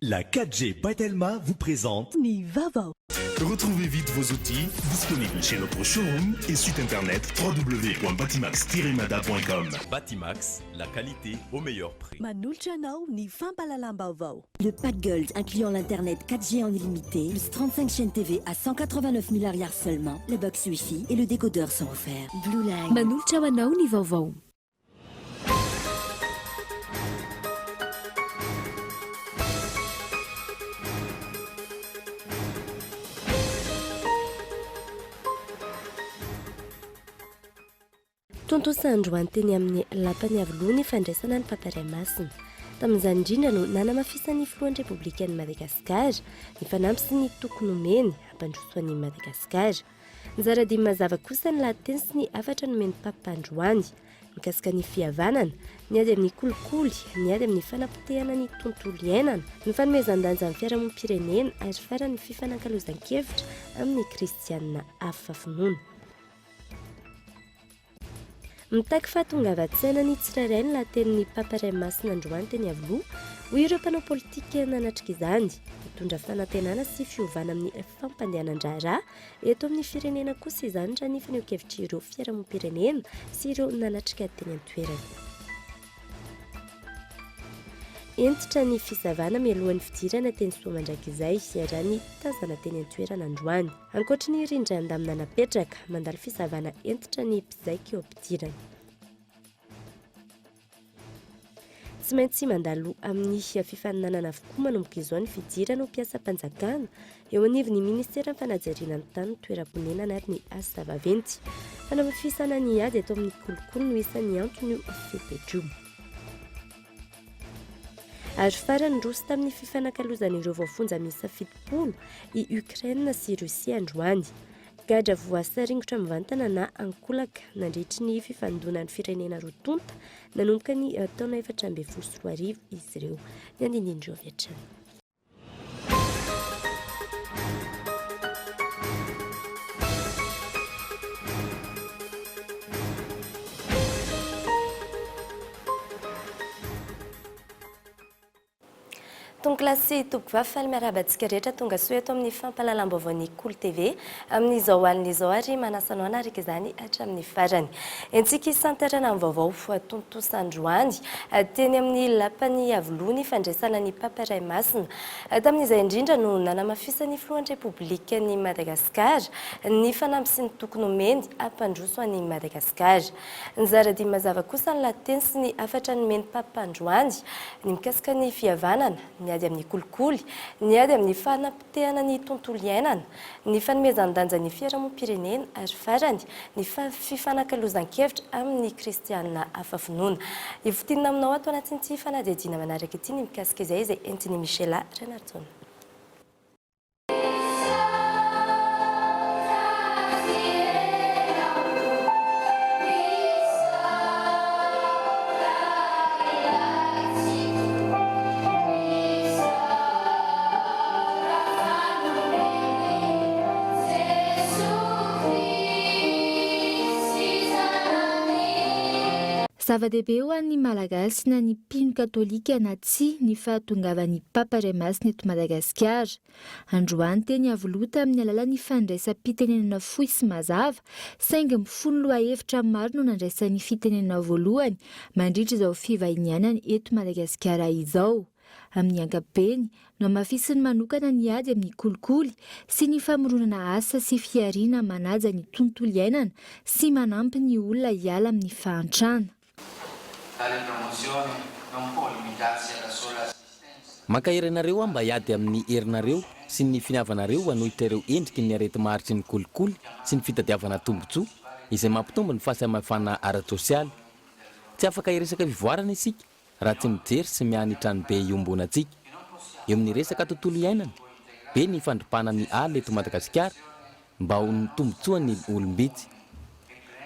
La 4G Batelma vous présente Nivava. Retrouvez vite vos outils disponibles chez notre showroom et site internet www.batimax-mada.com. Batimax, la qualité au meilleur prix. Manulchanao ni fampalalambaovao. Le pack Gold incluant l'internet 4G en illimité, plus 35 chaînes TV à 189 milliards seulement, le box Wi-Fi et le décodeur sont offerts. Blue Line. Manulchawanao ni vaovao. Tontosandro anteny amin'ny lapany avoloa ny fandraisana ny Paparaimasina. Tamin'izany indrindra no nanamafisany filohan'ny Repoblikan'i Madagasikara ny fanampy sy ny tokony omeny hampandrosoan'i Madagasikara. Ny zara-dimy mazava kosa ny lahateny sy ny afatra nomeny Papa androany mikasika ny fihavanana, ny ady amin'ny kolikoly, ny ady amin'ny fanapotehana ny tontolo iainana, ny fanomezan-danja amin'ny fiarahamonim-pirenena ary farany fifanankalozan-kevitra amin'ny kristianina hafa finoana. Mitaky fahatongavan-tsaina ny tsirairay ny lahatenin'ny Paparaimasina androany teny Avoloa, hoy ireo mpanao politika nanatrika izany, mitondra fanantenana sy fiovana amin'ny fampandehanan-draharaha eto amin'ny firenena kosa izany raha ny faneho-kevitra ireo fiarahamonim-pirenena sy ireo nanatrika teny an-toerana. Entitra ny fisavana mialohan'ny fidirana teny Soamandrakizay raha ny tazana teny an-toerana androany. Ankoatra ny rindran-damina napetraka, mandalo fisavana entitra ny mpizaika eo ampidirana. Tsy maintsy mandalo amin'ny fifaninanana avokoa manomboka izao ny fidirana ho mpiasam-panjakana eo anivon'ny Ministera ny Fanajariana ny tany, toeram-ponenana ary ny asa vaventy. Fanamafisana ny ady eto amin'ny kolokolo no isan'ny antony io fepedroma. Ary farany roso tamin'ny fifanankalozan'ireo voafonja miisa 70 i Ukraine sy Rusia androany. Gadra voasaringotra mivantana na ankolaka nandritry ny fifandonan'ny firenena roatonta nanomboka ny taona 2024 izy ireo. Ny andindindreo avy hatrany. Tonklasy tompivavy miarabantsika rehetra tonga soa eto amin'ny fampalalam-baovao Cool TV amin'izao alin'izao ary manasanao anaraka izany hatramin'ny farany. Entsika isanterana amin'ny vaovao tontosandroany teny amin'ny lapany Avoloa ny fandraisana ny Paparaimasina. Tamin'izay indrindra no nanamafisany filohan'ny Repoblikan'i Madagasikara ny fanampy sy ny tokony omeny hampandroso an'i Madagasikara. Ny zara-dimy mazava kosa ny lahateny sy ny afatra nomeny Papa androany ny mikasika ny fihavanana, ny ady amin'ny kolikoly, ny ady amin'ny fanapotehana ny tontolo iainana, ny fanomezan-danja ny fiarahamonim-pirenena ary farany ny fifanankalozan-kevitra amin'ny kristianina hafa finoana. Ivotinina aminao ato anatin'ity fanadihadiana manaraka ity ny mikasika izay entiny Michela Renardson. Zava-dehibe ho an'ny Malagasy na ny mpino katolika na tsy ny fahatongavan'ny Paparaimasina eto Madagasikara. Androany teny Avoloa tamin'ny alalan'ny fandraisam-pitenenana fohy sy mazava, saingy mifono lohahevitra maro no nandraisan'ny fitenenana voalohany mandritra izao fivahinianana eto Madagasikara izao. Amin'ny ankapobeny no mafisiny manokana ny ady amin'ny kolikoly sy ny famoronana asa sy fiariana manaja ny tontolo iainana sy manampy ny olona hiala amin'ny fahantrana. Maka herinareo mba hiady amin'ny herinareo sy ny finiavanareo hanao hitareo endriky ny areti-maharitry ny kolikoly sy ny fitadiavana tombotsoa izay mampitombo ny fahasamihafana ara-tsosialy. Tsy afaka hiresaka fivoarana isika raha tsy mijery sy mianatra ny be iombonantsika. Eo amin'ny resaka tontolo iainana, be ny fandropana ny ala eto Madagasikara mba ho ny tombotsoa ny olombitsy.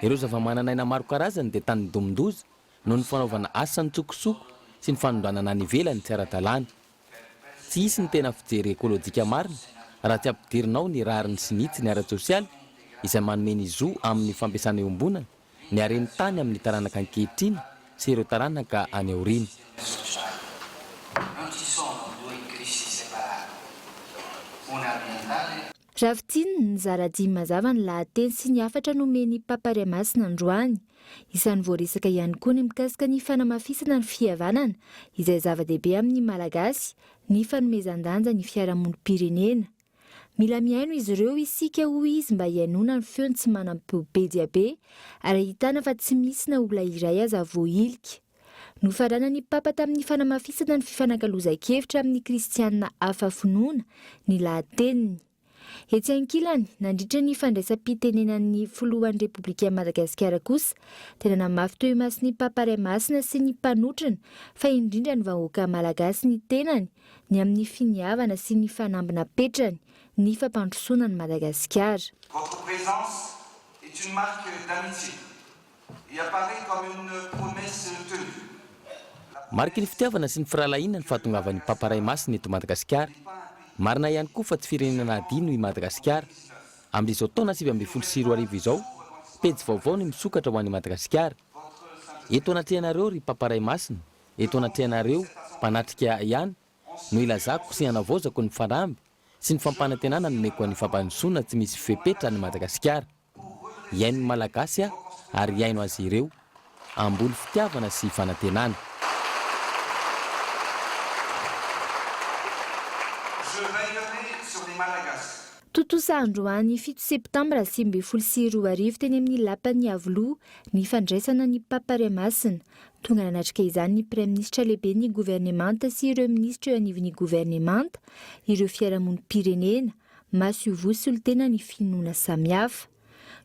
Ireo zava-manan'aina maro karazany dia tany domondoza noho ny fanaovana asa ny tsokosoko sy ny fanondranana ny ivelany tsy ara-dalàna. Tsy hisy ny tena fijery ekôlôjika marina raha tsy ampidirinao ny rariny sy nitsy ny ara-tsosialy izay manome ny zo amin'ny fampiasana iombonana, ny hareny tany amin'ny taranaka ankehitriny sy ireo taranaka any aoriana. Non ci sono due crisi separate, una ambientale. Ravitiny ny zara-dimy mazava ny lahateny sy ny afatra nomeny Papariamasina androany. Isan'ny voaresaka ihany koa ny mikasika ny fanamafisana ny fihavanana izay zava-dehibe amin'ny malagasy, ny fanomezan-danja ny fiarahamonim-pirenena. Mila miaino izy ireo isika ho izy mba hiainona ny feony tsy manam-be dia be ary ahitana fa tsy misy na olona iray aza voailika. Nofarana ny Papa tamin'ny fanamafisana ny fifanankalozan-kevitra amin'ny kristianina hafa finoana ny lahateniny. Etsy ankilany, nandritra ny fandraisam-pitenenan'ny filohan'ny Repoblika Madagasikara kosa, tena namafy teo imasy ny Papariamasina sy ny mpanotrana fa indrindra ny vahoaka malagasy ny tenany, ny amin'ny finiavana sy ny fanambina petrany, ny fampandrosoana ny Madagasikara. Votre présence est une marque d'amitié et apparaît comme une promesse tenue. Mariky ny fitiavana sy ny firalahiana ny fahatongavan'ny Papariamasina eto Madagasikara. Marina ihany koa fa tsy firenena adino i Madagasikara. Amin'izao taona 2024 izao, pejy vaovao ny misokatra ho an'i Madagasikara. Eto anatrehanareo ry Papariamasina, eto anatrehanareo mpanatrika ihany, no ilazako sy hanavozako ny faramby sy ny fampanantenana nomeko an'ny fampandrosoana tsy misy fepetra any Madagasikara. Iaino ny malagasy ary iaino azy ireo, ambony fitiavana sy fanantenana. Totosa androany 7 septambra 2024 teny amin'ny lapan'ny Avoloa ny fandraisana ny Papariamasina. Tonga nanatrika izany ny Praiministra lehibe ny gouvernemanta sy ireo ministra eo anivon'ny gouvernemanta, ireo fiarahamonim-pirenena, maso sy olon-tena ny finoana samihafa.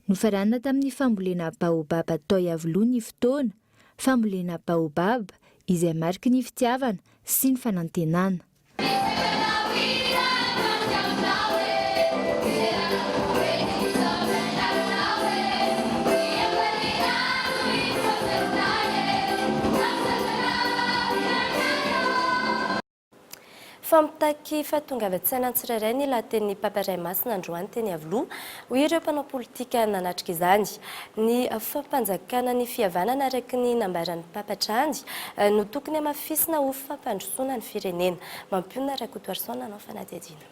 Nofarana tamin'ny fambolena baobab atao Avoloa ny fotoana, fambolena baobab izay mariky ny fitiavana sy ny fanantenana. Famitaky fahatongavan-tsaina tsirairay ny lahaten'ny Papariamasina androany teny Avoloa ho ireo mpanao politika nanatrika izany. Ny fampanjakana ny fihavanana araka ny nambaran'ny Papatrany no tokony hamafisina ho fampandrosoana ny firenena. Mampiona Rakotoarson nanao fanadihadiana.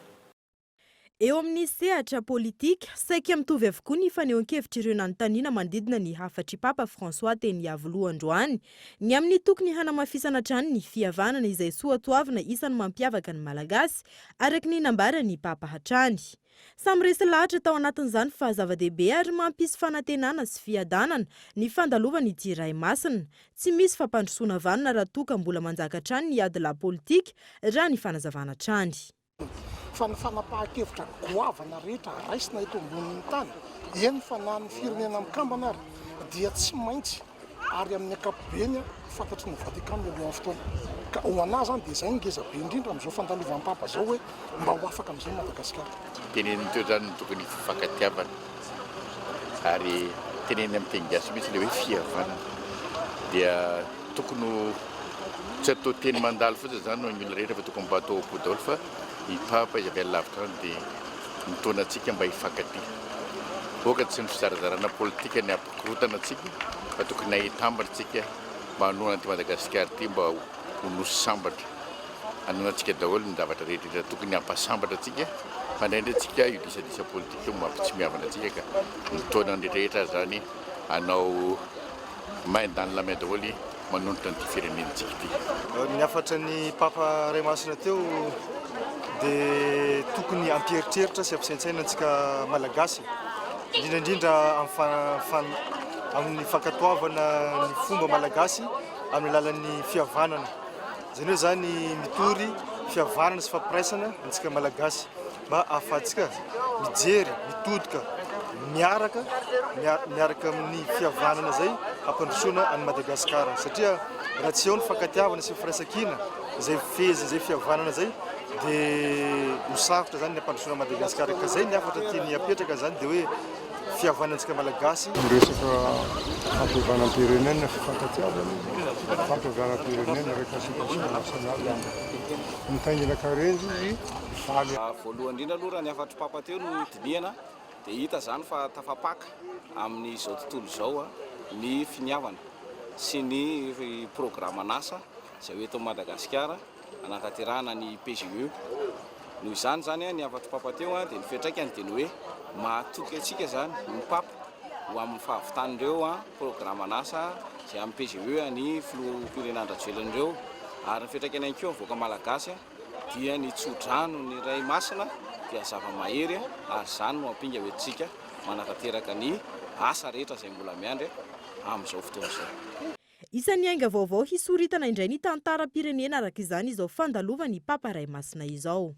Eo amin'ny sehatra politika, saika mitovy avokoa ny fanehoan-kevitra ireo nanontaniana manodidina ny hafatry Papa François teny Avoloa androany, ny amin'ny tokony hanamafisana hatrany ny fihavanana izay soatoavina isan'ny mampiavaka ny malagasy araka ny nambarany Papa hatrany. Samy resy lahatra tao anatin'izany fa zava-dehibe ary mampisy fanantenana sy fiadanana ny fandalovany ity iray masina. Tsy misy fampandrosoana vanina raha toa ka mbola manjaka hatrany ny ady la politika raha ny fanazavana hatrany. Fa ny fanapahan-kevitra goavana rehetra raisina eto ambonin'ny tany, eny fa na ny firenena mikambana ary dia tsy maintsy ary amin'ny ankapobeny fantatry ny Vatican alohan'ny fotoana. Ka ho anazy zany dia izay ngeza be indrindra amin'izao fandalovan'ny Papa zao hoe mba ho afaka amin'izay Madagasikara. Teneniny teo zany tokony fifankatiavana ary teneny amin'ny teny gasy mihitsy ilay hoe fihavanana dia tokony tsy atao teny mandalo fotsiny zany no ny olona rehetra fa tokony mba atao ao-podaholo fa i Papa izy avy lavitra any dia mitona antsika mba hifankatia. Oka tsy ny fizarazarana politika ny ampikorotana antsika fa tokony ahitambatra antsika mba hanoana ty Madagasikara ty mba ho nosy sambatra. Hanoana antsika daholo ny zavatra rehetra tokony hampasambatra antsika fa indraindray antsika io disadisa politika io mampitsy mihavana antsika ka mitona ny rehetra zany hanao main-danina main daholo manonotra ny firenentsika ity. Ny afatra ny Papariamasina teo dia tokony ampieritreritra sy ampisaintsaina antsika malagasy, indrindra amin'ny fankatoavana ny fomba malagasy amin'ny alalan'ny fihavanana. Izany hoe zany mitory fihavanana sy fampiraisana antsika malagasy mba ahafahantsika mijery, mitodika, miaraka amin'ny fihavanana zay hampandrosoana any Madagasikara. Satria raha tsy eo ny fankatiavana sy firaisan-kina izay feziny izay fihavanana zay dia ho sarotra zany ny hampandrosoana Madagasikara. Ka zay ny afatra tiany apetraka zany dia hoe fihavanantsika malagasy. Resaka fampihavanam-pirenena, fifankatiavana, fampihavanam-pirenena rehefa sipasimasan'ala mitaingina karenjy izy faly. Voalohany indrindra aloha raha ny afatry Papa teo no dinihana dia hita zany fa tafapaka amin'izao tontolo izao ny finiavana sy ny programma an'asa izay ho eto Madagasikara anakaterana ny PGE noho izany zany ny afatro-papa-teo dia ny fiantraikany dia ny hoe mahatoky atsika zany ny papa ho amin'ny fahavitan'ireo programa an'asa izay amin'ny PGE ny filoham-pirenena-drajoelon'ireo ary ny fiantraikany ihany koa ny voaka malagasy dia ny tsodrano ny ray masina dia zava-mahery ary zany no ampinga hoentsika manakateraka ny asa rehetra izay mbola miandry amin'izao fotoana izao. Isan'ny ainga vaovao hisoritana indray ny tantaram-pirenena araka izany izao fandalovany Papa Raimasina izao.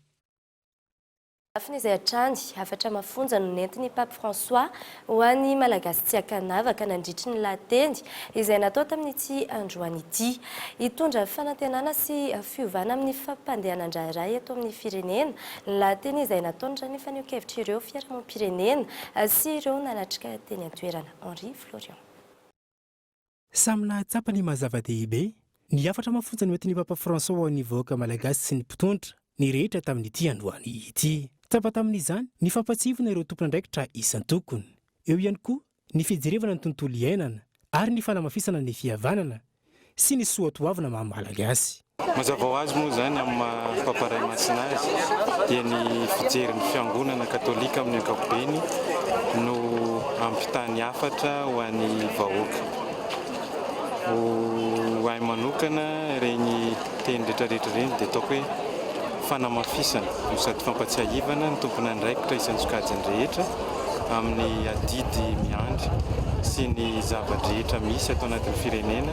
Afin'izay hatrany hafatra mafonja no nentin'ny Pape François ho an'ny malagasy tsy akanavaka nandritry ny lahateny izay natao tamin'ity androany ity. Hitondra fanantenana sy fiovana amin'ny fampandehanan-draharaha eto amin'ny firenena ny lahateny izay nataony ny faneho-kevitra ireo fiarahamonim-pirenena sy ireo nanatrika teny an-toerana. Henri Florian. Samy nahatsapa ny mahazava-dehibe ny hafatra mafonja no entin'ny Papa François ho an'ny vahoaka malagasy sy ny mpitondra ny rehetra tamin'ity androany ity. Tsapa tamin'izany ny fampatsivona ireo tompon'andraikitra isan-tokony. Eo ihany koa ny fijerevana ny tontolo iainana ary ny fanamafisana ny fihavanana sy ny soatoavana maha-malagasy. Mazava ho azy moa zany amin'ny Papa Raimasina azy dia ny fijerin'ny fiangonana katolika amin'ny ankapobeny no ampitany hafatra ho an'ny vahoaka. Ho ahy manokana regny teny rehetrarehetra reny dia ataoko hoe fanamafisana no sady fampatsiahivana ny tompona andraikitra isan-tsokajiny rehetra amin'ny adidy miandry sy ny zavadrehetra misy atao anatin'ny firenena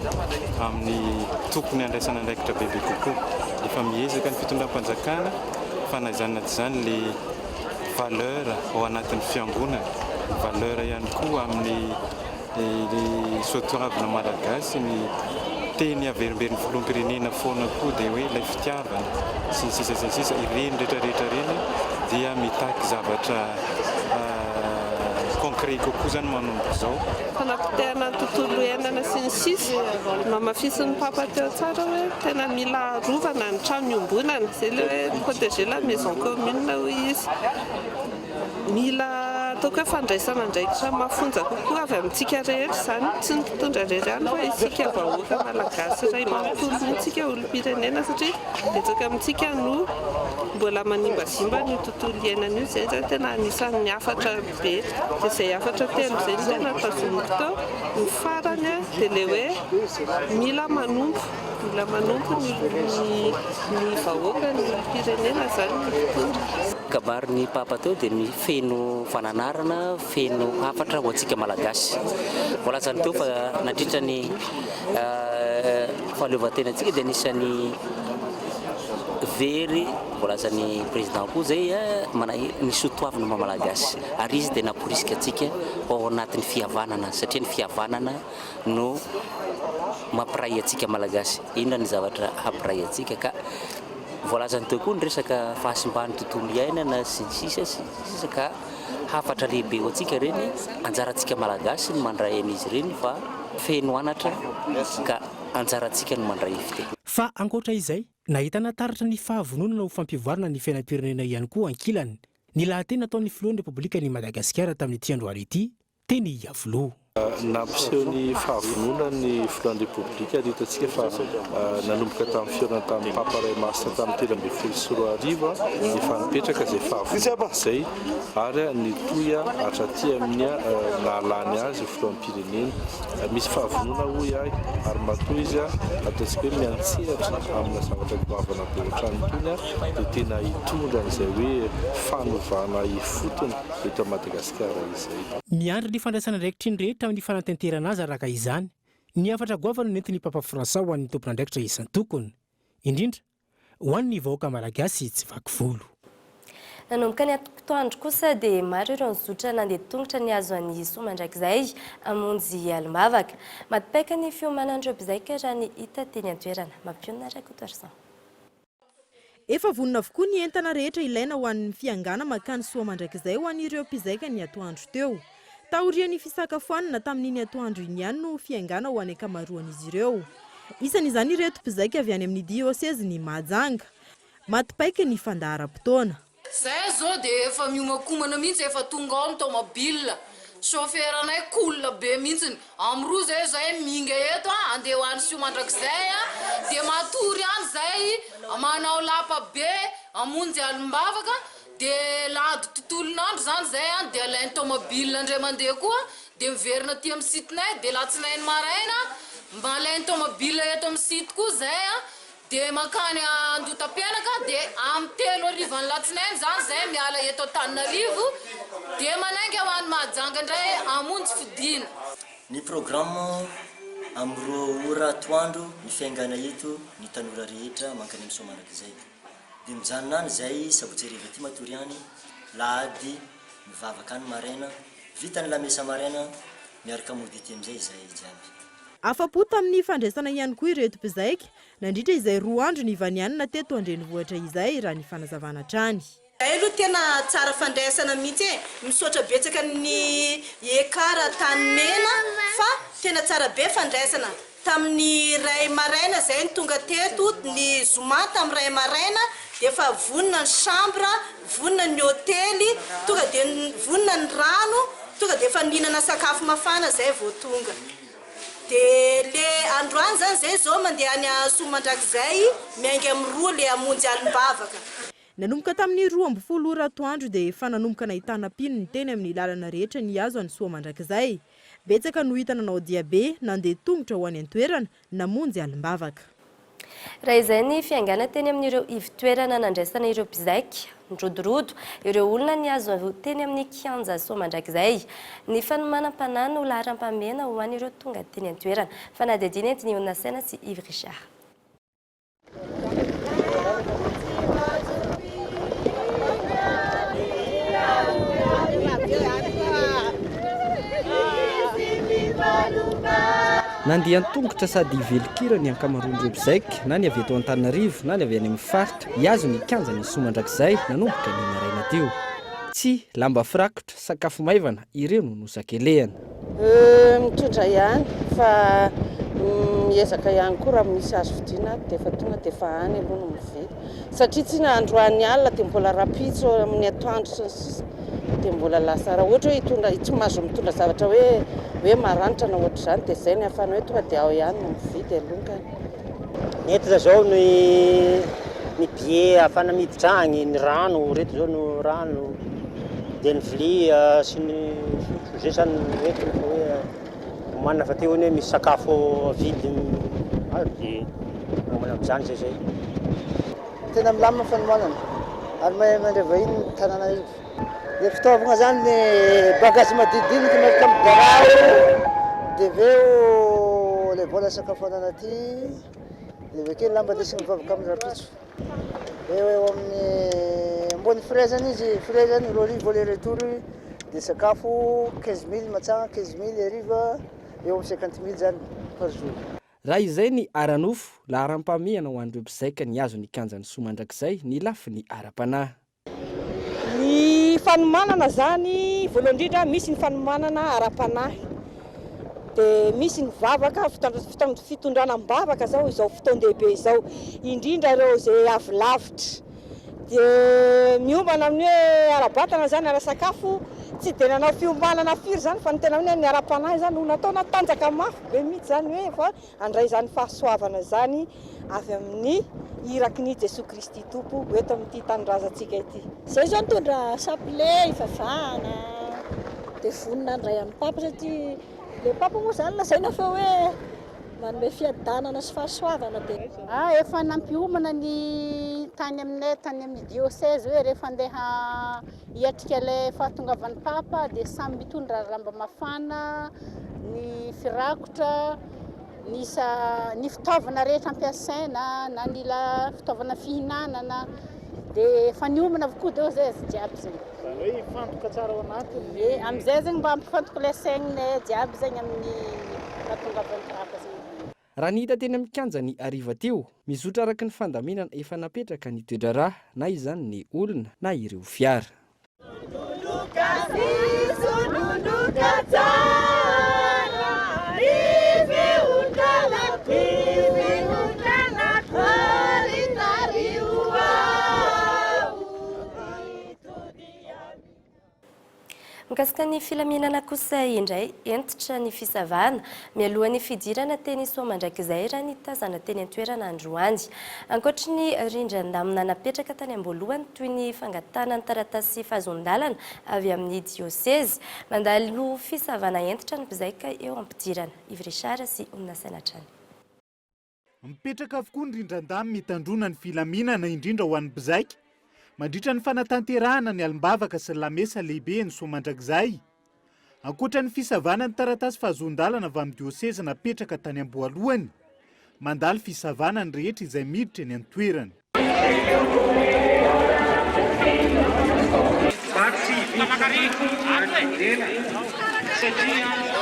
amin'ny tokony andraisana andraikitra bebe kokoa. Efa miezaka ny fitondram-panjakana fanazana izany le valeur ao anatin'ny fiangonana, valeur ihany koa amin'ny soatoavina malagasy ny teny averimberin'ny filoham-pirenena foana koa dia hoe ilay fitiavana sy sisa ireny rehetrarehetra reny dia mitaky zavatra concret kokoa zany manomboka izao. Fanapitehana ny tontolo iainana sy ny sisa mamafisin'ny Papa teo tsara hoe tena mila rovana ny trano iombonana izay le hoe protéger la maison commune hoy izy. Mila ataoko hoe fandraisana andraikitra mafonja kokoa avy amintsika rehetra zany tsy ny mpitondra rerany fa isika vahoaka malagasy ray manontolo mihitsika olom-pirenena satria betsaka amintsika no mbola manimbazimba ny tontolo iainana io zay zany tena anisan'ny hafatra be dia izay hafatra telo izay ny tena tazomiko tao ny farany dia le hoe mila manompo ny vahoaka ny olom-pirenena zany ny mpitondra. Kabarin'ny Papa teo dia ny feno fananarana, feno hafatra ho antsika malagasy. Voalazany teo fa nandritra ny fahaleovan-tena antsika dia anisan'ny very voalazan'ny président koa zay ny soatoavina maha-malagasy ary izy dia naporisika antsika ao anatin'ny fihavanana satria ny fihavanana no mampiray antsika malagasy. Inona ny zavatra hampiray antsika ka voalazany teo koa ny resaka fahasimbany tontolo iainana sy ny sisa ka hafatra lehibe ho antsika reny anjarantsika malagasy ny mandray an'izy reny fa feno anatra ka anjarantsika no mandray fiteny. Fa ankoatra izay nahitana taratra ny fahavononana ho fampivoarana ny fiainam-pirenena ihany koa ankilany ny lahateny nataon'ny filohan'ny Repoblikan'i Madagasikara tamin'ity androany ity teny Yavlo. Nampiseho ny fahavonona ny filohan'ny Repoblika dia hitantsika fa nanomboka tamin'ny fiorana tamin'ny Papa Raimasina tamin'ny 13 efa nipetraka izay fahavonona izay ary nitoy hatraty amin'ny nahalany azy filoham-pirenena. Misy fahavonona hoy ahy ary matoa izy ataontsika hoe miantsehatra amina zavatra goavana be ohatrany itony dia tena hitondra an'izay hoe fanovana ifotony eto Madagasikara izay. Miandry ny fandraisana andraikitra ny rehetra amin'ny fanatanterana azy araka izany ny hafatra goavana no nentin'ny Papa François ho an'ny tompon'andraikitra isan-tokony indrindra ho an'ny vahoaka malagasy tsy vaky volo. Nanomboka ny atoandro kosa dia maro ireo nizotra nandeha tongotra ny azo an'ny soamandraikizay amonjy alimavaka. Matipaika ny fiomanan'ireo mpizaika raha ny hita teny an-toerana. Mampionana Raikoto Arsan. Efa vonona avokoa ny entana rehetra ilaina ho an'ny fiangana makany soamandraikizay ho an'ireo mpizaika ny atoandro teo. Taorian'ny fisakafoanana tamin'iny atoandro iny ihany no fiangana ho an'ny ankamaroan'izy ireo. Isan'izany ireto mpizaika avy any amin'ny diocèse ny Mahajanga. Matipaika ny fandaharam-potoana. Zay zao dia efa miomakomana mihitsy efa tonga ao ny tomobile chauffeur anay cool be mihitsiny amroa zay minga eto andeha hoany sioma andrakizay dia matory any zay manao lapa be amonjy alimbavaka dia lady tontolonandro zany zay dia alainy tomobile ndray mandeha koa dia miverina ty amin'ny sitinay dia latsinainy maraina mba alainy tomobile eto amin'ny sity koa zay dia makany Andotapianaka dia amin'ny 3 arivany latsinainy zany zay miala eto Antananarivo dia manainga ho any Mahajanga ndray amonjy fidina. Ny programme amin'ny 2 ora atoandro ny fiaingana eto ny tanora rehetra mankany amin'ny somanak'izay dia mijanona any zay sabotsy hariva ty matory any lahady mivavaka any maraina vita ny lamesa maraina miaraka mody ty amin'izay zay jiaby. Afapo tamin'ny fandraisana ihany koa ireto mpizaika nandritra izay 2 andro ny ivanianina teto Andrenivohitra izay raha ny fanazavana trany. Elo tena tsara fandraisana mihitsy misotra betsaka ny ekara tany mena fa tena tsara be fandraisana tamin'ny ray maraina zay ny tonga teto ny zoma tamin'ny ray maraina dia fa vonina ny chambre vonina ny hôtely tonga dia vonina ny rano tonga dia fa nihinana sakafo mafana zay vao tonga dia le androany zany zay zao mandeha any Soamandrakizay miainga amin'ny 2 le amonjy alimbavaka. Nanomboka tamin'ny 12 ora atoandro dia efa nanomboka nahitana pino ny teny amin'ny lalana rehetra ny azo any Soamandrakizay. Betsaka no hita nanao diabe nandeha tongotra ho any an-toerana namonjy alimbavaka. Raha izay ny fiaingana teny amin'ireo ivitoerana nandraisana ireo mpizaika nrodorodo ireo olona ny azo teny amin'ny kianja Soamandrakizay. Ny fanomanam-panana ho laharam-pamena ho an'ireo tonga teny an-toerana. Fanadihadiana ety ny Onasena sy Yves Richard. Nandeha tongotra sady velokira ny ankamaroan'ireo mpizaika na ny avy eto Antananarivo na ny avy any amin'ny faritra hiazo ny kianja ny Soamandrakizay nanomboka ny maraina teo. Tsy lamba firakotra sakafo maivana ireo no nosakelehana. Mitondra ihany fa miezaka ihany koa raha misy azo vidiana dia efa tonga dia efa any aloha no mividy satria tsy nahandro any alina dia mbola rapitso amin'ny atoandro sy ny sisa dia mbola lasa raha ohatra hoe hitondra tsy mahazo mitondra zavatra hoe maranitra na ohatra izany dia izay ny afana hoe tonga dia ao ihany no mividy alongany. Entana zao ny bie afana miditra agny ny rano reto zao no rano dia ny vilia sy ny zay zany reto fa hoe manana fa teo hoe misy sakafo vidy dia magnano amin'izany zay tena milamina fanomanana ary mandray vahiny ny tanàna io dia fitaovagna zany ny bagazy madinidinika miaraka amin'ny barao dia aveo le vola sakafo anaty dia avekeo lamba desiny mivavaka amin'ny rapitso eo eo amin'ny ambony fraisany izy fraisany 2 arivo le retour dia sakafo 15 000 matsagna 15 000 ariva eo amin'ny 50 000 zany par jour. Raha izay ny aranofo laharam-pamehana ho an'ireo mpizaika ny azo ny kianjan'ny Soamandrakizay ny lafy ny ara-panahy. Ny fanomanana zany voalohany indrindra misy ny fanomanana ara-panahy dia misy ny vavaka fitondranam-bavaka zao izao fotoan-dehibe izao indrindra ireo zay avy lavitra dia miombana amin'ny hoe ara-batana zany ara-sakafo tsy dia nanao fiombanana firy zany fa ny tena hoe ny ara-panahy zany no nataona tanjaka mafy be mihitsy zany hoe fa andray zany fahasoavana zany avy amin'ny irakin'i Jesosy Kristy Tompo eto amin'ity tanindrazantsika ity. Zay zao mitondra sapile ifafana dia vonina andray amin'ny papa satria le papa moa zany lazaina fa hoe manome fiadanana sy fahasoavana dia efa nampiomana ny tany aminay tany amin'ny diocèse hoe rehefa andeha hiatrika ilay fahatongavan'ny papa dia samy mitondra lamba mafana ny firakotra ny fitaovana rehetra ampiasaina na ny fitaovana fihinanana dia efa niomana avokoa deo zay jiaby zay. Hoe hifantoka tsara ao anatiny. Amin'izay zegny mba hampifantoka ilay saigninay jiaby zegny amin'ny fahatongavan'ny papa zegny. Raha ny hita teny amin'ny kianja ny ariva teo mizotra araka ny fandaminana efa napetraka ny toedrarà na izany ny olona na ireo fiara. Mikasika ny filaminana kosa indray entitra ny fisavana mialohan'ny fidirana teny Soamandrakizay raha ny tazana teny an-toerana androany. Ankoatra ny rindran-damina napetraka tany am-boalohany toy ny fangatana ny taratasy fahazondalana avy amin'ny dioseza mandalo fisavana entitra ny mpizaika eo ampidirana. Ivresara sy Onasenatrany. Mipetraka avokoa ny rindran-damy mitandrona ny filaminana indrindra ho an'ny mpizaika mandritra ny fanatanterahana ny alimbavaka sy lamesa lehibe ny Soamandrakizay. Ankoatra ny fisavana ny taratasy fahazondalana avy amin'ny dioseza napetraka tany am-boalohany, mandalo fisavana ny rehetra izay miditra eny an-toerana.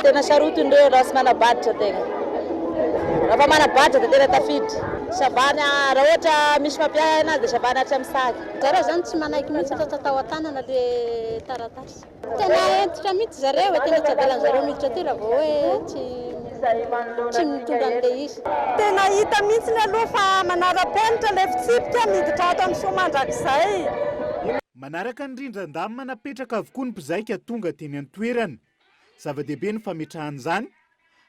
Tena sarotindreo raha sy manabaditra tegna. Raha manabaditra dia tena tafiditra. Savana raha ohatra misy mampiahy anazy dia savana hatramy saky. Zareo zany tsy manaiky mihitsy tatao an-tanana le taratasy. Tena entitra mihitsy zareo, tena tsy adalan'zareo miditra aty raha vao hoe tsy mitondra an'le izy. Tena hita mihitsy ny aloha fa manara-penitra le fitsipika miditra ato amin'ny Soamandrakizay. Manaraka ny rindran-damy napetraka avokoa ny mpizaika tonga teny an-toerana. Zava-dehibe ny fametrahana izany,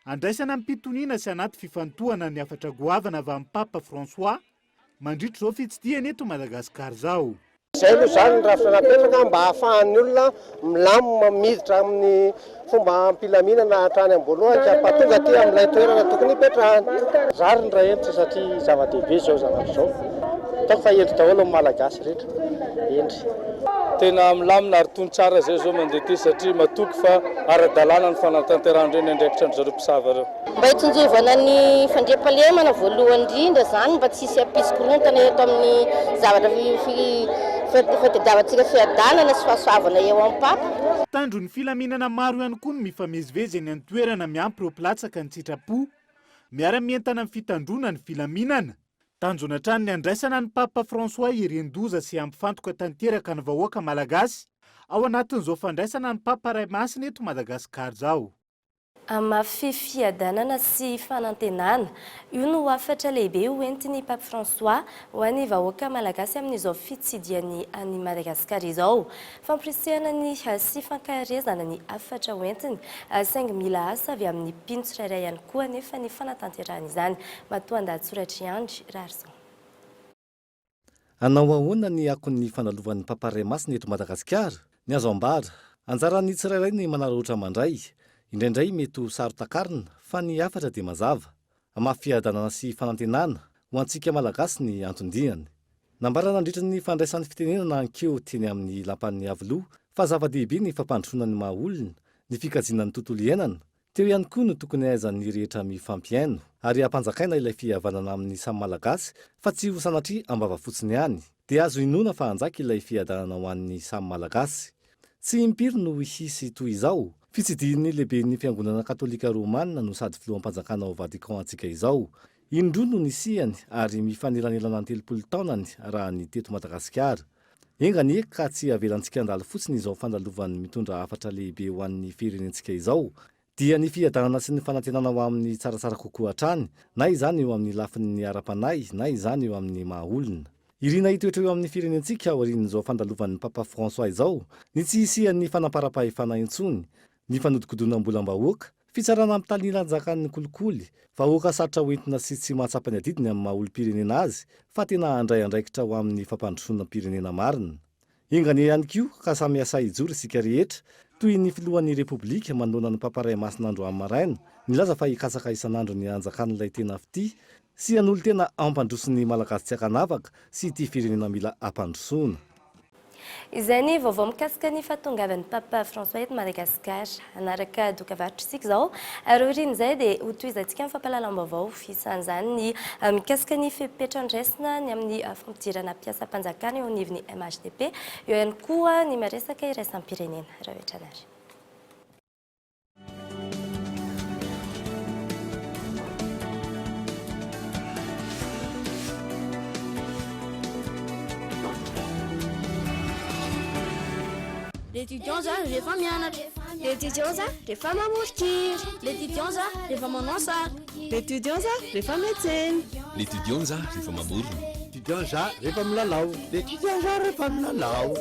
andraisana mpitoniana sy anaty fifantohana ny afatra goavana avy amin'ny Papa François mandritra izao fitsidihana eto Madagasikara zao. Izay aloha izany ny rafitra napetraka mba hahafahan'ny olona milamina miditra amin'ny fomba ampilaminana hatrany am-boalohany ka mpatonga aty amin'ilay toerana tokony hipetrahana. Zary ny raha entitra satria zava-dehibe izao zavatra izao. Ataoko fa endry daholo amin'ny malagasy rehetra. Endry. Tena milamina ary tony tsara zay zao mandeha ty satria matoky fa ara-dalàna ny fanatanterahana andraikitra ny zareo mpisava reo. Mba hitsinjovana ny fandriam-pahalemana voalohany indrindra zany mba tsy hisy ampisy-korontana eto amin'ny zavatra fitadiavantsika fiadanana sy fahasoavana eo amin'ny Papa. Tandro ny filaminana maro ihany koa no mifamezivezy eny an-toerana miampy ireo mpilatsaka ny sitrapo, miara-mientana amin'ny fitandrona ny filaminana. Tanjona hatrany ny andraisana ny Papa François Irendoza sy ampifantoka tanteraka ny vahoaka malagasy ao anatin'izao fandraisana ny Papa Ray Masina eto Madagasikara zao. Amafy fiadanana sy fanantenana, io no hafatra lehibe hoentin'ny Papa François ho an'ny vahoaka malagasy amin'izao fitsidiany any Madagasikara izao. Fampirisihana ny sy fankaharezana ny hafatra hoentiny, saingy mila asa avy amin'ny mpino tsirairay ihany koa nefa ny fanatanterahana izany. Matoan-dahatsoratra Andry Rarson. Anao ahoana ny akon'ny fanalovan'ny Papa Ray Masina eto Madagasikara? Ny azo ambara, anjaran'ny tsirairay ny manararaotra mandray. Indraindray mety ho sarotakarina fa ny hafatra dia mazava. Amafiadanana sy fanantenana ho antsika malagasy ny antondihany. Nambarana nandritra ny fandraisan'ny fitenenana ankeo teny amin'ny lampan'ny avoloha fa zava-dehibe ny fampandrosoana ny maha-olona, ny fikajiana ny tontolo iainana. Teo ihany koa no tokony aizan'ny rehetra mifampiaino ary hampanjakaina ilay fihavanana amin'ny samy malagasy fa tsy ho sanatria ambava fotsiny ihany. Dia azo inona fa hanjaka ilay fiadanana ho an'ny samy malagasy. Tsy impiry no hisy toy izao. Fitsidihiny lehiben'ny fiangonana katolika romanina no sady filoham-panjakana ao Vatican antsika izao. Indroa no nisihany ary mifanelanelana ny 30 taonany raha ny teto Madagasikara. Engany ka tsy avelantsika andalo fotsiny izao fandalovan'ny mitondra hafatra lehibe ho an'ny firenentsika izao. Dia ny fiadanana sy ny fanantenana ho amin'ny tsaratsara kokoa hatrany, na izany eo amin'ny lafin'ny ara-panahy, na izany eo amin'ny maha-olona. Irina hitoetra eo amin'ny firenentsika aorian'izao fandalovan'ny Papa François izao, ny tsy hisian'ny fanampara-pahefana intsony, ny fanodikodonam-bolam-bahoaka, fitsarana amin'ny talinalanjakan'ny kolikoly, vahoaka sarotra hoentina sy tsy mahatsapany adidiny amin'ny maha-olom-pirenena azy, fa tena andray andraikitra ho amin'ny fampandrosoana pirenena marina. Engany ihany koa ka samy asa ijoro isika rehetra, toy ny filohan'ny Repoblika manoloana ny Papa Ray Masina andro amin'ny maraina, nilaza fa hikatsaka isan'andro ny anjakan'ilay tena fity, sy an'olo tena ampandrosony malagasy tsy hakanavaka sy ity firenena mila ampandrosoana. Izay ny vaovao mikasika ny fahatongavan'ny Papa François eto Madagasikara. Anaraka dokavarotra isika izao, ary orin'izay dia ho tohizantsika amin'ny fampahalalam-baovao isan'izany ny mikasika ny fipetra-ndraisina ny amin'ny fampidirana mpiasam-panjakana eo anivon'ny MHDP, eo ihany koa ny maresaka iraisam-pirenena. Raha nary. L'étudiant rehefa mianatra, l'étudiant rehefa mamorokira, l'étudiant rehefa manao sary, l'étudiant rehefa miantsena, l'étudiant rehefa mamorona, l'étudiant rehefa milalao, l'étudiant rehefa milalao.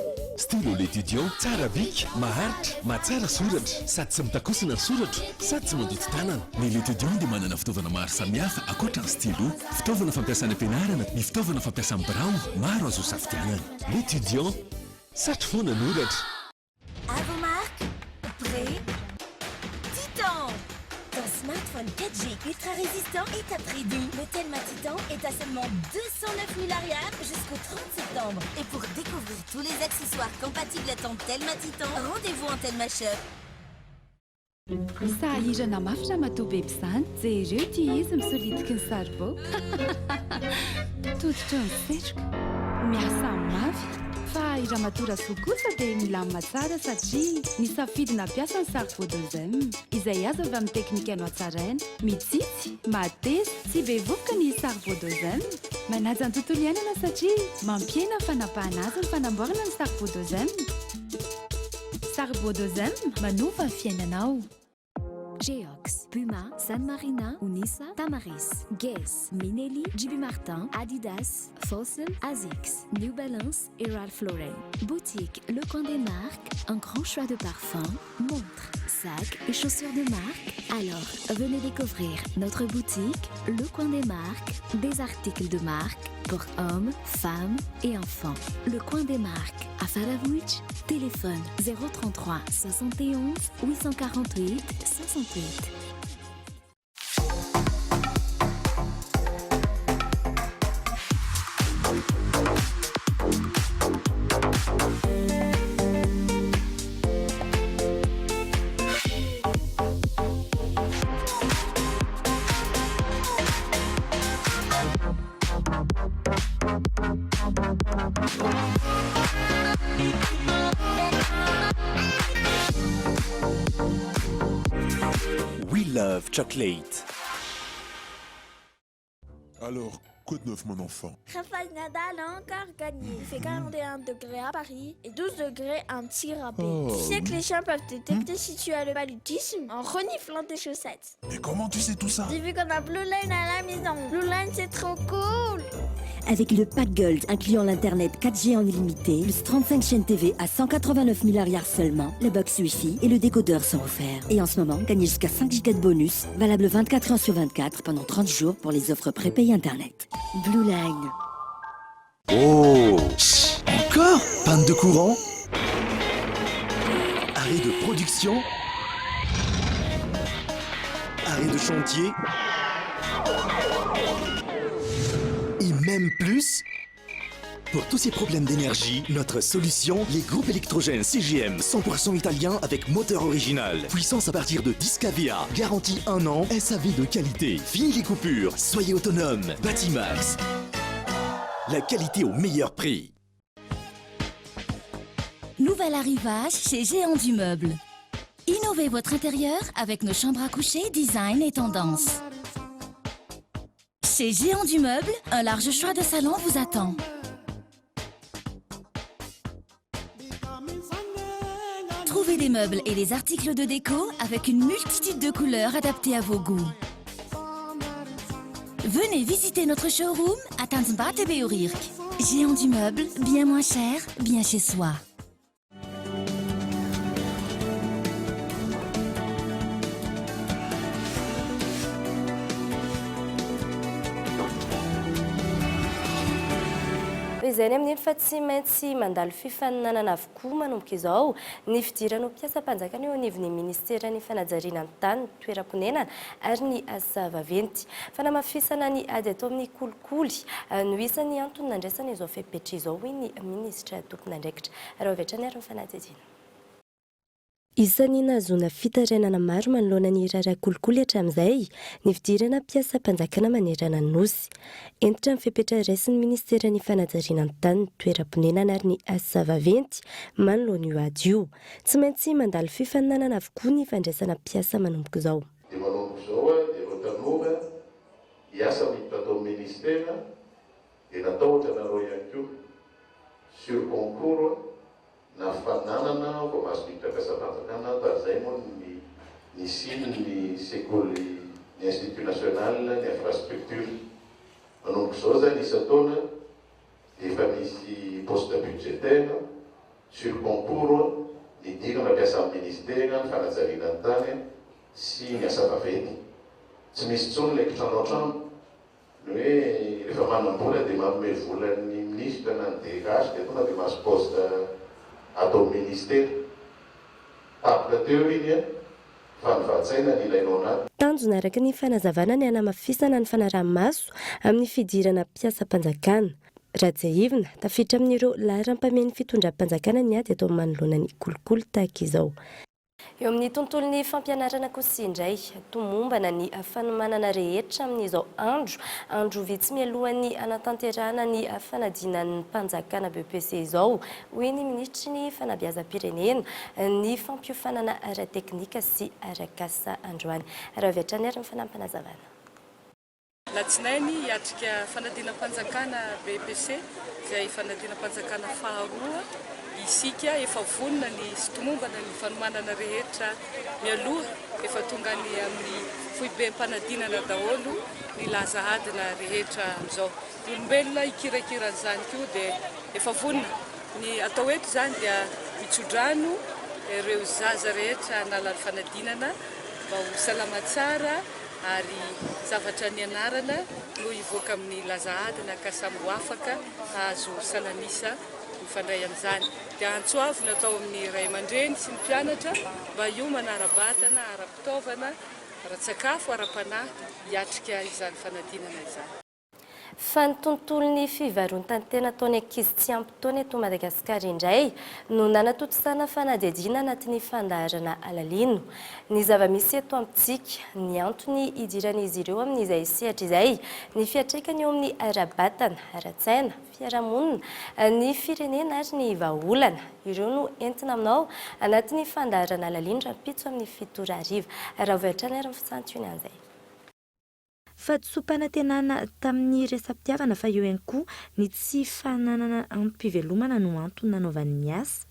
stylo l'étudiant tsara bika maharitra mahatsara soratra sady tsy mitakosina ny soratra sady tsy mandoto tanana ny l'étudiant dia manana fitaovana maro samihafa ankoatra ny stylo fitaovana fampiasana ampianarana ny fitaovana fampiasana birao maro azo safidianana l'étudiant satry foana ny oratra Avant marque, prêt, Titan. Ton smartphone 4G ultra résistant est à prix doux. Le Telma Titan est à seulement 209 000 arias jusqu'au 30 septembre. Et pour découvrir tous les accessoires compatibles à ton Telma Titan, rendez-vous en Telma Shop. Sahirana mafy matoa be izany jereo ty izy misolitika ny saribao toditra ny setroka miasa mafy fa iramatora soa kosa dia milamina tsara satria nisafidy nampiasa ny saribao dozem izay azo avy amin'ny teknika no hatsaraina mitsitsy mateza tsy be vovoka ny saribao dozem manaja ny tontolo iainana satria mampiena fanapahana azy ny fanamboarana ny saribao dozem saribao dozem manova ny fiainanao. Geox, Puma, San Marina, Unisa, Tamaris, Guess, Minelli, JB Martin, Adidas, Fossil, Asics, New Balance et Ralph Lauren. Boutique Le Coin des Marques, un grand choix de parfums, montres, sacs et chaussures de marque. Alors, venez découvrir notre boutique Le Coin des Marques, des articles de marque pour hommes, femmes et enfants. Le Coin des Marques, à Faravouch, téléphone 033 71 848 68. We love chocolate. Alors, quoi de neuf, mon enfant? Rafael Nadal a encore gagné. Il fait 41 degrés à Paris et 12 degrés en tir à paix. Oh. Tu sais que les chiens peuvent détecter si tu as le paludisme en reniflant tes chaussettes. Mais comment tu sais tout ça? J'ai vu qu'on a Blue Line à la maison. Blue Line, c'est trop cool. Avec le pack Gold incluant l'internet 4G en illimité, plus 35 chaînes TV à 189 000 arias seulement, le box Wi-Fi et le décodeur sont offerts. Et en ce moment, gagnez jusqu'à 5 Go de bonus, valable 24 heures sur 24 pendant 30 jours pour les offres prépayées internet. Blue Line. Oh, encore? Panne de courant? Arrêt de production? Arrêt de chantier? Et même plus? Pour tous ces problèmes d'énergie, notre solution, les groupes électrogènes CGM 100% italien avec moteur original. Puissance à partir de 10 kVA, garantie 1 an, SAV de qualité. Fini les coupures, soyez autonome. Batimax. La qualité au meilleur prix. Nouvel arrivage chez Géant du Meuble. Innovez votre intérieur avec nos chambres à coucher, design et tendance. Chez Géant du Meuble, un large choix de salons vous attend. Trouvez des meubles et des articles de déco avec une multitude de couleurs adaptées à vos goûts. Venez visiter notre showroom à Tanzbat et Beorirk. Géant du Meuble, bien moins cher, bien chez soi. Izany amin'ny fa tsy maintsy mandalo fifaninanana avokoa manomboka izao ny fidiran'ny mpiasam-panjakana eo anivon'ny ministeran'ny fanajariana ny tany toeram-ponenana ary ny asa vaventy fanamafisana ny ady atao amin'ny kolikoly no isan'ny antony nandraisana izao fepetra izao hoy ny ministra tompon'andraikitra raha avetrany ary ny fanajajina. Isan'ny nahazoana fitarainana maro manoloana ny raharaha kolikoly hatramin'izay ny fidirana mpiasam-panjakana manerana ny nosy. Entitra ny fepetra raisin'ny ministeran'ny fanajariana ny tany toeram-ponenana ary ny asa vaventy manoloana io ady io. Tsy maintsy mandalo fifaninanana avokoa ny fandraisana mpiasa manomboka izao. Dia manomboka izao dia ireo tanora hiasa miditra atao amin'ny ministera dia natao ohatranareo ihany koa sur concours na fananana vao mahazo miditra mpiasam-panjakana tarizay moa ny siny ny sekoly ny institut national ny infrastructure manomboka izao zany isa taona dia efa misy poste budgétaire sur concours ny dika mampiasa amin'ny ministera ny fanajariana ny tany sy ny asa vaventy tsy misy tsony le kitranao trano ny hoe rehefa manam-bola dia manome volan'ny ministre na ny DRH dia tonga dia mahazo poste atao ministera tapaka teo iny fa nivatsaina ny ilainao anaty tanjona araka ny fanazavana ny hanamafisana ny fanaraha-maso amin'ny fidirana mpiasa-panjakana Rajaivna tafiditra amin'ireo laharam-pamen'ny fitondram-panjakana ny ady atao manoloana ny kolikoly tahaka izao. Eo amin'ny tontolon'ny fampianarana kosa indray tomombana ny fanomanana rehetra amin'izao andro vitsy mialohan'ny anatanterahana ny fanadinan'ny mpanjakana BPC izao hoy ny ministry ny fanabeazam-pirenena ny fampiofanana ara-teknika sy arakasa androany raha viatrany ary ny fanampanazavana. Latsinainy hiatrika fanadinam-panjakana BPC izay fanadinam-panjakana faharoa isika efa vonona ny tomombana ny fanomanana rehetra mialoha efa tonga ny amin'ny foibem-panadinana daholo ny laza adina rehetra amin'izao. Ny olombelona ikirakiran'izany koa dia efa vonona ny atao eto izany dia mitsodrano ireo zaza rehetra nalan'ny fanadinana mba ho salama tsara ary zavatra ny anarana no ivoaka amin'ny laza adina ka samy ho afaka azo salanisa mifandray amin'izany. Dia antsoavy natao amin'ny ray aman-dreny sy ny mpianatra mba io manara-batana, ara-pitaovana, ara-tsakafo, ara-panahy hiatrika izany fanadinana izany. Fa ny tontolon'ny fivarotana ataony ankizy tsy ampy taona eto Madagasikara indray no nanatotosana fanadihadiana anatin'ny fandaharana alalino. Ny zava-misy eto amintsika ny antony idiran'izy ireo amin'izay sehatra izay ny fiatraikany eo amin'ny ara-batana, ara-tsaina, fiarahamonina, ny firenena ary ny vahaolana. Ireo no entina aminao anatin'ny fandaharana alalino rahampitso amin'ny 7 ariva. Raha voatrany ary ny fisantiony an'izay. Fa tsy sompanantenana tamin'ny resam-pitiavana fa eo ihany koa ny tsy fananana ampivelomana no antony nanaovan'ny miasa.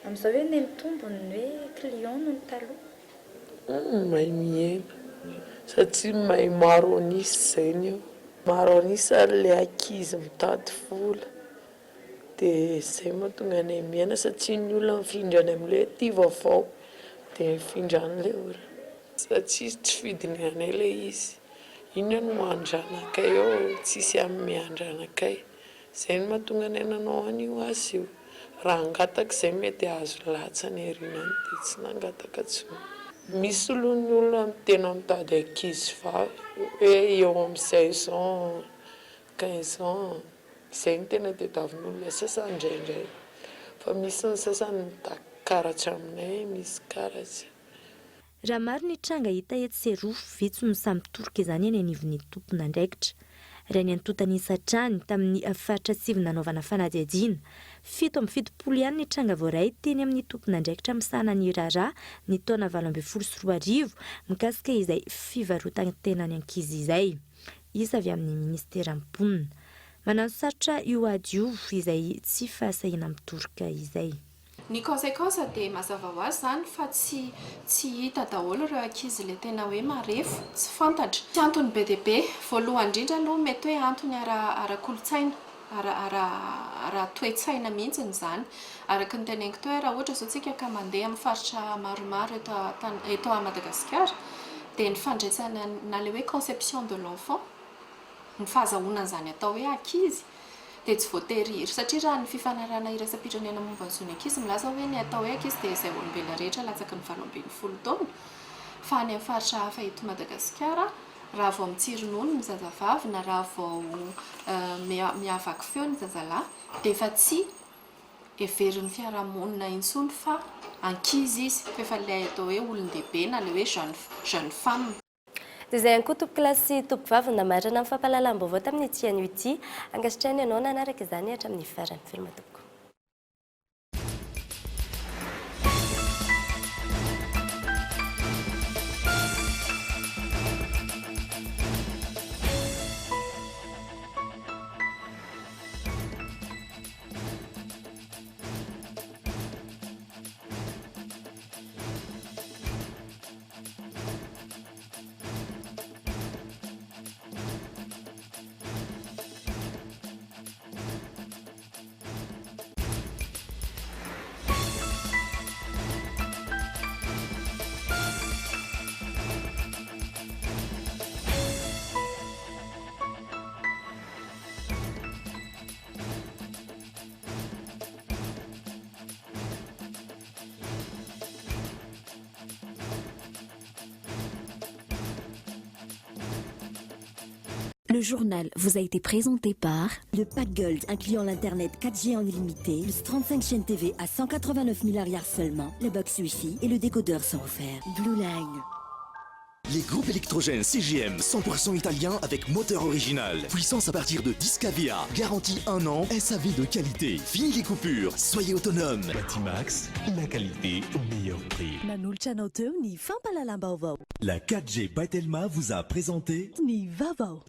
Amin'izao hoe ny mitombony hoe client no taloha. Mahay miaina satria mahay maro anisy izany eo. Maro anisy le ankizy mitady vola. Dia izay mahatonga anay miaina satria ny olona mifindra amin'ilay tia vaovao dia mifindra an'ilay olona. Satria tsy fidiny anay ilay izy. Iny no andranakay eo, tsisy amin'ny andranakay. Izay no mahatonga anay nanao an'io asa io. Raha angataka izay mety azo latsany herinany dia tsy nangataka intsony. Misy ny olona tena mitady ankizy vavy hoe eo amin'ny 16 ans, 15 ans. Izay no tena tadiavin'olona sasany indraindray. Fa misy ny sasany karatra aminay, misy karatra. Raha maro ny tranga hita eto Serofo vitsy no samy toroka izany eny anivon'ny tompona andraikitra. Raha ny antotany isatrany tamin'ny faritra sivy nanaovana fanadihadiana. 770 ihany ny tranga voaray teny amin'ny tompona andraikitra misahana ny raharaha ny taona 2024 mikasika izay fivarotana tena ny ankizy izay. Isa avy amin'ny ministera mponina. Manano sarotra io ady io izay tsy fahasahiana mitoroka izay. Ny konsekansa dia mazava ho azy izany fa tsy hita daholo ireo ankizy ilay tena hoe marefo, tsy fantatra. Tsy antony be dia be, voalohany indrindra aloha mety hoe antony ara-kolontsaina, ara-toetsaina mihitsy izany. Araka ny teneniko teo raha ohatra izao tsika ka mandeha amin'ny faritra maromaro eto à Madagasikara, dia ny fandraisana na ilay hoe conception de l'enfant, ny fahazahoana izany atao hoe ankizy, dia tsy voatery satria raha ny fifanarahana iraisam-pirenena momba ny ankizy milaza hoe ny atao hoe ankizy dia izay olombelona rehetra latsaky ny 20 taona. Fa ny amin'ny faritra hafa eto Madagasikara, raha vao mitsiry nono ny zazavavy na raha vao miavaka feo ny zazalahy dia efa tsy everiny fiarahamonina intsony fa ankizy izy, fa efa ilay atao hoe olon-dehibe na ilay hoe jeune femme. Izay ihany koa tompo-kilasy tompo-vavy namarana amin'ny fampahalalam-baovao tamin'ny ity anio ity. Angasikirany ianao nanaraka izany hatramin'ny farany filma. Le journal vous a été présenté par le Pack Gold, incluant l'Internet 4G en illimité, plus 35 chaînes TV à 189 000 arrières seulement, le box Wi-Fi et le décodeur sont offerts. Blue Line. Les groupes électrogènes CGM 100% italien avec moteur original. Puissance à partir de 10 kVA. Garantie 1 an. SAV de qualité. Fini les coupures. Soyez autonome. Batimax, la qualité au meilleur prix. Nanulchanote ni fampalalamba. La 4G Batelma vous a présenté ni Vavo.